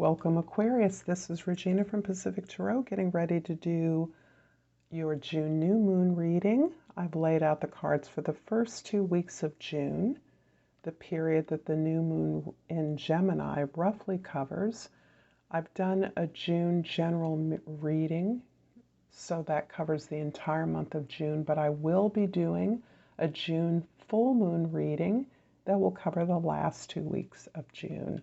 Welcome, Aquarius. This is Regina from Pacific Tarot, getting ready to do your June new moon reading. I've laid out the cards for the first 2 weeks of June, the period that the new moon in Gemini roughly covers. I've done a June general reading, so that covers the entire month of June, but I will be doing a June full moon reading that will cover the last 2 weeks of June.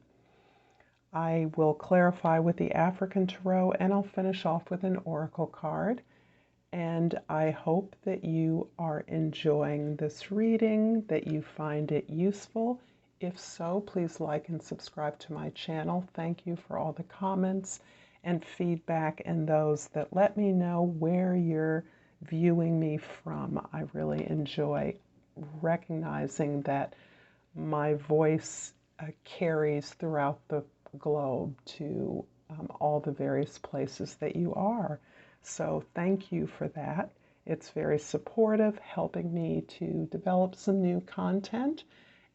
I will clarify with the African Tarot, and I'll finish off with an oracle card. And I hope that you are enjoying this reading, that you find it useful. If so, please like and subscribe to my channel. Thank you for all the comments and feedback and those that let me know where you're viewing me from. I really enjoy recognizing that my voice carries throughout the globe to all the various places that you are. So thank you for that. It's very supportive, helping me to develop some new content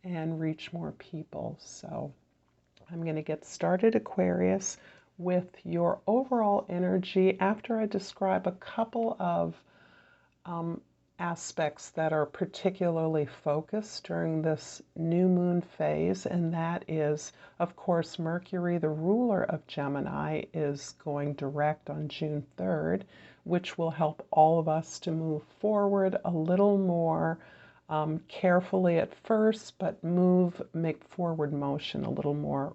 and reach more people. So I'm going to get started, Aquarius, with your overall energy after I describe a couple of aspects that are particularly focused during this new moon phase, and that is, of course, Mercury, the ruler of Gemini, is going direct on June 3rd, which will help all of us to move forward a little more carefully at first, but make forward motion a little more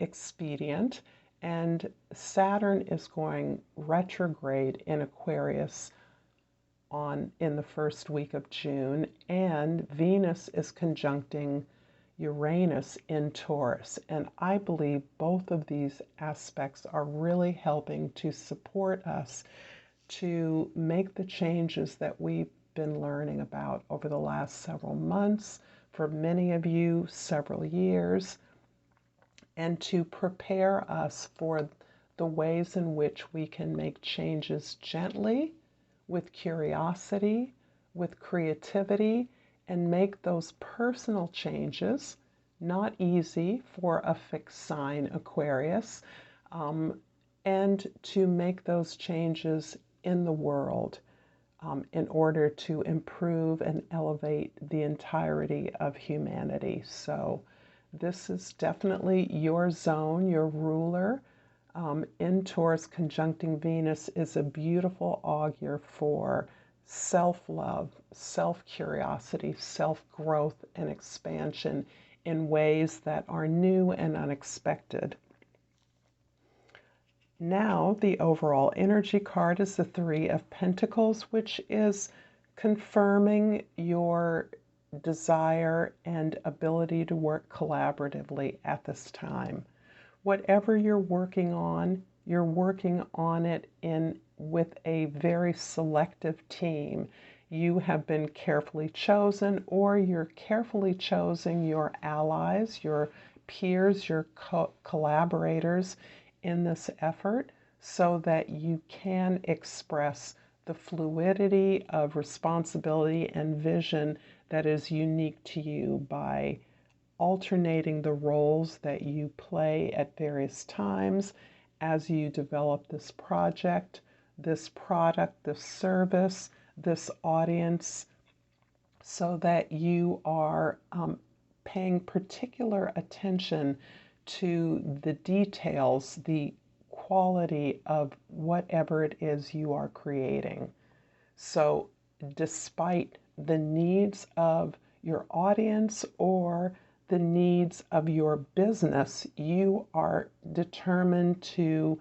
expedient. And Saturn is going retrograde in Aquarius in the first week of June, and Venus is conjuncting Uranus in Taurus. And I believe both of these aspects are really helping to support us to make the changes that we've been learning about over the last several months, for many of you, several years, and to prepare us for the ways in which we can make changes gently, with curiosity, with creativity, and make those personal changes, not easy for a fixed sign Aquarius, and to make those changes in the world in order to improve and elevate the entirety of humanity. So this is definitely your zone, your ruler. In Taurus conjuncting Venus is a beautiful augur for self-love, self-curiosity, self-growth, and expansion in ways that are new and unexpected. Now, the overall energy card is the Three of Pentacles, which is confirming your desire and ability to work collaboratively at this time. Whatever you're working on it with a very selective team. You have been carefully chosen, or you're carefully choosing your allies, your peers, your collaborators in this effort, so that you can express the fluidity of responsibility and vision that is unique to you by alternating the roles that you play at various times as you develop this project, this product, this service, this audience, so that you are paying particular attention to the details, the quality of whatever it is you are creating. So despite the needs of your audience or the needs of your business, you are determined to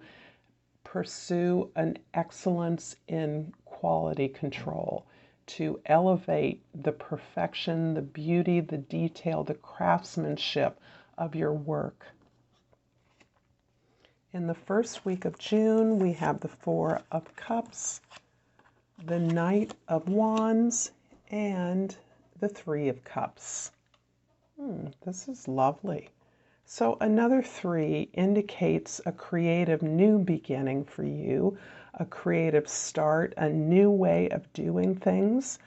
pursue an excellence in quality control, to elevate the perfection, the beauty, the detail, the craftsmanship of your work. In the first week of June, we have the Four of Cups, the Knight of Wands, and the Three of Cups. This is lovely. So another 3 indicates a creative new beginning for you, a creative start, a new way of doing things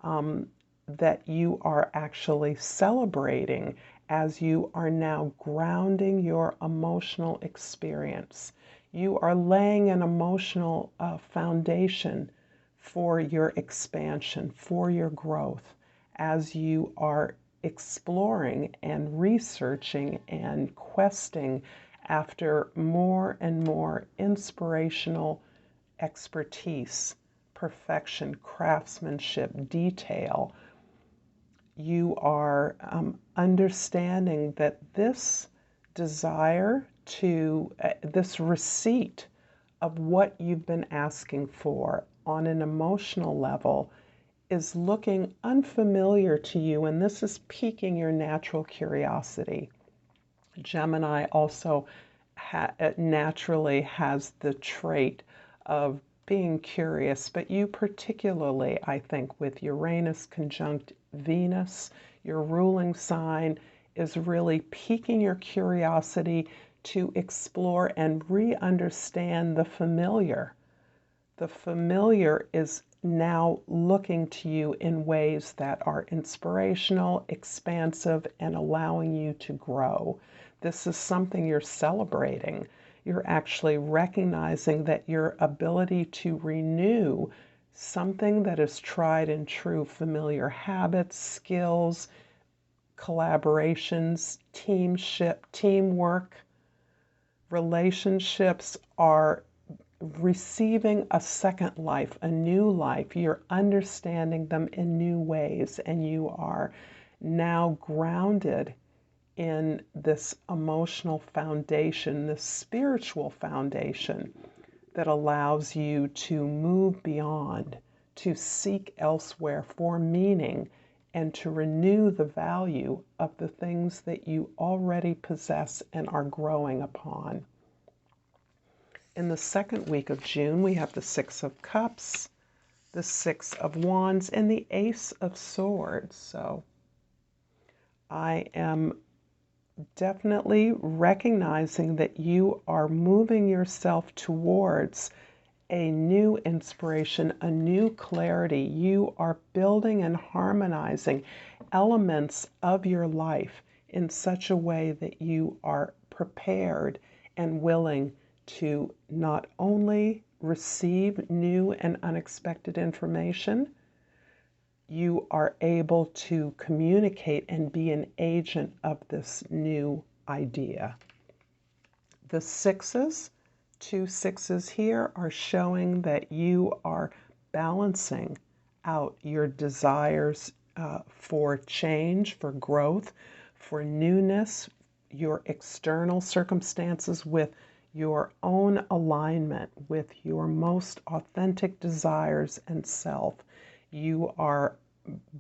that you are actually celebrating as you are now grounding your emotional experience. You are laying an emotional foundation for your expansion, for your growth, as you are exploring and researching and questing after more and more inspirational expertise, perfection, craftsmanship, detail. You are understanding that this desire to, this receipt of what you've been asking for on an emotional level is looking unfamiliar to you, and this is piquing your natural curiosity. Gemini also naturally has the trait of being curious, but you particularly, I think, with Uranus conjunct Venus, your ruling sign, is really piquing your curiosity to explore and re-understand the familiar. The familiar is now looking to you in ways that are inspirational, expansive, and allowing you to grow. This is something you're celebrating. You're actually recognizing that your ability to renew something that is tried and true, familiar habits, skills, collaborations, teamwork, relationships are receiving a second life, a new life. You're understanding them in new ways, and you are now grounded in this emotional foundation, this spiritual foundation that allows you to move beyond, to seek elsewhere for meaning, and to renew the value of the things that you already possess and are growing upon. In the second week of June, we have the Six of Cups, the Six of Wands, and the Ace of Swords. So I am definitely recognizing that you are moving yourself towards a new inspiration, a new clarity. You are building and harmonizing elements of your life in such a way that you are prepared and willing to not only receive new and unexpected information, you are able to communicate and be an agent of this new idea. The sixes, two sixes here, are showing that you are balancing out your desires for change, for growth, for newness, your external circumstances with your own alignment with your most authentic desires and self. You are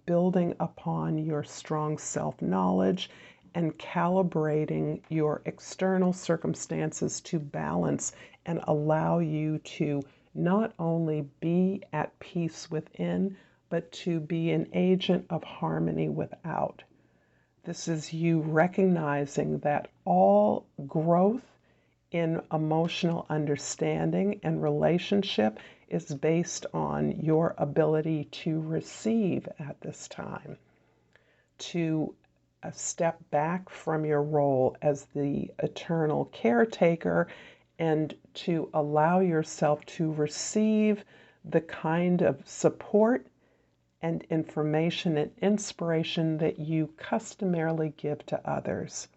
building upon your strong self-knowledge and calibrating your external circumstances to balance and allow you to not only be at peace within, but to be an agent of harmony without. This is you recognizing that all growth in emotional understanding and relationship is based on your ability to receive at this time, to step back from your role as the eternal caretaker and to allow yourself to receive the kind of support and information and inspiration that you customarily give to others.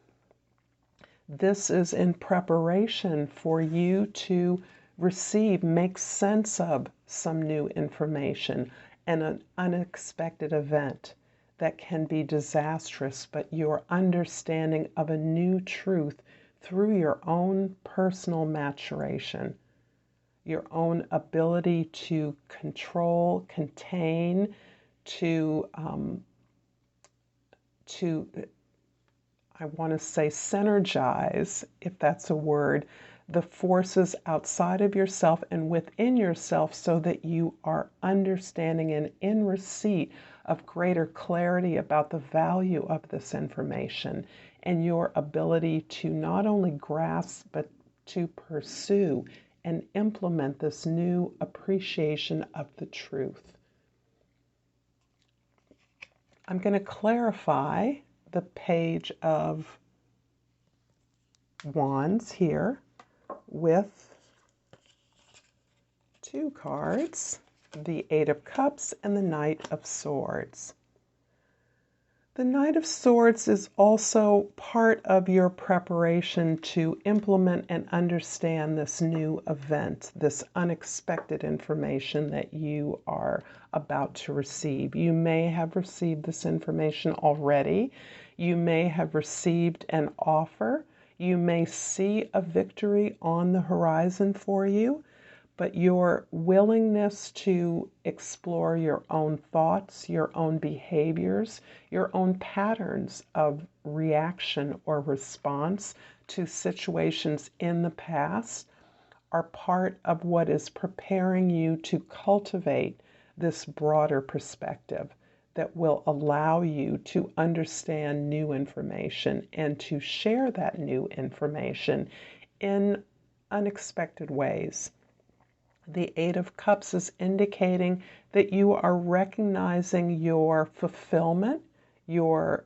This is in preparation for you to receive, make sense of some new information and an unexpected event that can be disastrous, but your understanding of a new truth through your own personal maturation, your own ability to control, contain, to I want to say synergize, if that's a word, the forces outside of yourself and within yourself so that you are understanding and in receipt of greater clarity about the value of this information and your ability to not only grasp but to pursue and implement this new appreciation of the truth. I'm going to clarify the Page of Wands here with 2 cards, the Eight of Cups and the Knight of Swords. The Knight of Swords is also part of your preparation to implement and understand this new event, this unexpected information that you are about to receive. You may have received this information already. You may have received an offer. You may see a victory on the horizon for you. But your willingness to explore your own thoughts, your own behaviors, your own patterns of reaction or response to situations in the past are part of what is preparing you to cultivate this broader perspective that will allow you to understand new information and to share that new information in unexpected ways. The Eight of Cups is indicating that you are recognizing your fulfillment, your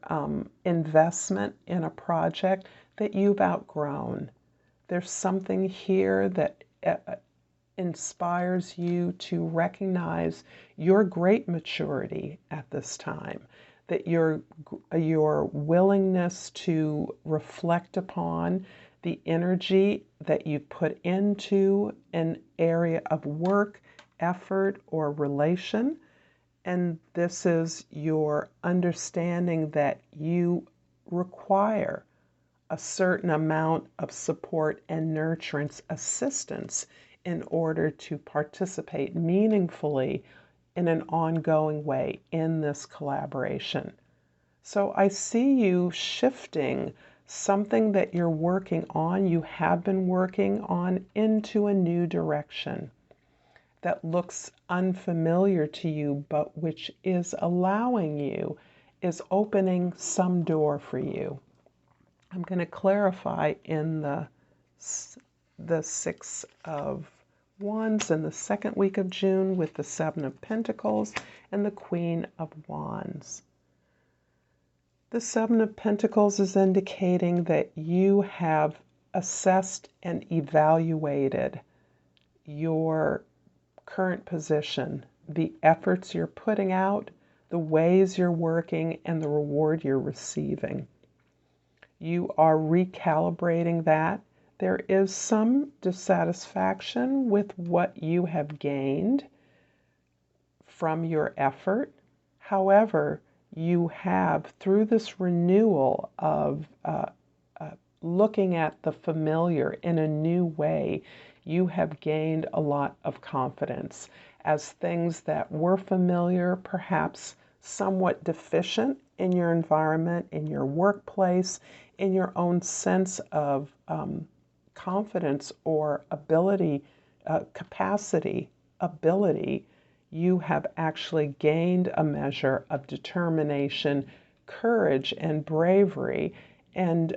investment in a project that you've outgrown. There's something here that inspires you to recognize your great maturity at this time, that your willingness to reflect upon the energy that you put into an area of work, effort, or relation. And this is your understanding that you require a certain amount of support and nurturance, assistance, in order to participate meaningfully in an ongoing way in this collaboration. So I see you shifting something that you're working on, you have been working on, into a new direction that looks unfamiliar to you, but which is allowing you, is opening some door for you. I'm going to clarify in the Six of Wands in the second week of June with the Seven of Pentacles and the Queen of Wands. The Seven of Pentacles is indicating that you have assessed and evaluated your current position, the efforts you're putting out, the ways you're working, and the reward you're receiving. You are recalibrating that. There is some dissatisfaction with what you have gained from your effort. However, you have, through this renewal of looking at the familiar in a new way, you have gained a lot of confidence as things that were familiar, perhaps somewhat deficient in your environment, in your workplace, in your own sense of confidence or ability, ability, you have actually gained a measure of determination, courage, and bravery, and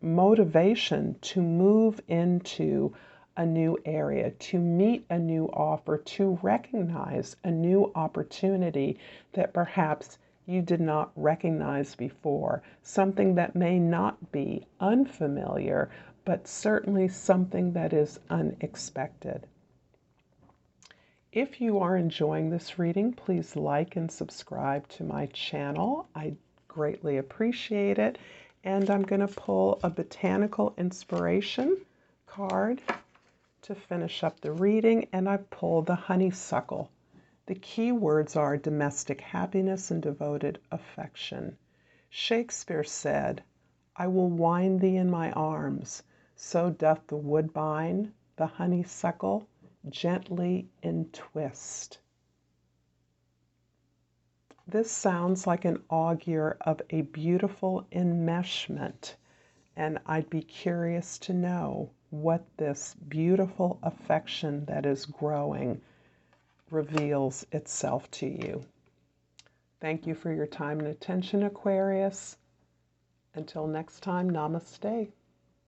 motivation to move into a new area, to meet a new offer, to recognize a new opportunity that perhaps you did not recognize before, something that may not be unfamiliar, but certainly something that is unexpected. If you are enjoying this reading, please like and subscribe to my channel. I greatly appreciate it. And I'm going to pull a botanical inspiration card to finish up the reading, and I pulled the honeysuckle. The key words are domestic happiness and devoted affection. Shakespeare said, "I will wind thee in my arms, so doth the woodbine, the honeysuckle, gently entwist." This sounds like an augur of a beautiful enmeshment, and I'd be curious to know what this beautiful affection that is growing reveals itself to you. Thank you for your time and attention, Aquarius. Until next time, namaste.